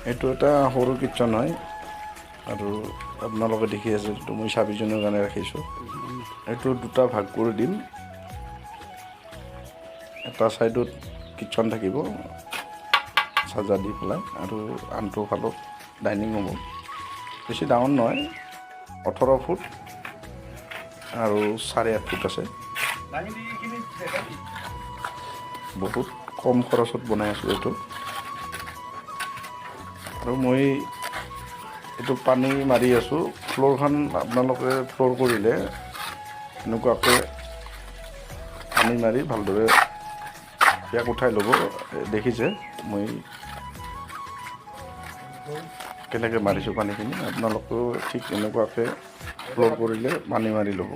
এইটো এটা সৰু কিটচন হয় আৰু আপোনালোকে দেখি আছে এইটো মই চাবিজনৰ কাৰণে ৰাখিছোঁ। এইটো দুটা ভাগ কৰি দিম। এটা ছাইডত কিটচন থাকিব চাৰ্জাৰ দি পেলাই আৰু আনটো ফালত ডাইনিং হ'ব। বেছি ডাঙৰ নহয়, 18 ফুট আৰু 8.5 ফুট আছে। বহুত কম খৰচত বনাই আছোঁ এইটো। আৰু মই এইটো পানী মাৰি আছোঁ। ফ্ল'ৰখন আপোনালোকে ফ্ল'ৰ কৰিলে এনেকুৱাকৈ পানী মাৰি ভালদৰে ইয়াক উঠাই ল'ব। দেখিছে মই কেনেকৈ মাৰিছোঁ পানীখিনি, আপোনালোকেও ঠিক এনেকুৱাকৈ ফ্ল'ৰ কৰিলে পানী মাৰি ল'ব।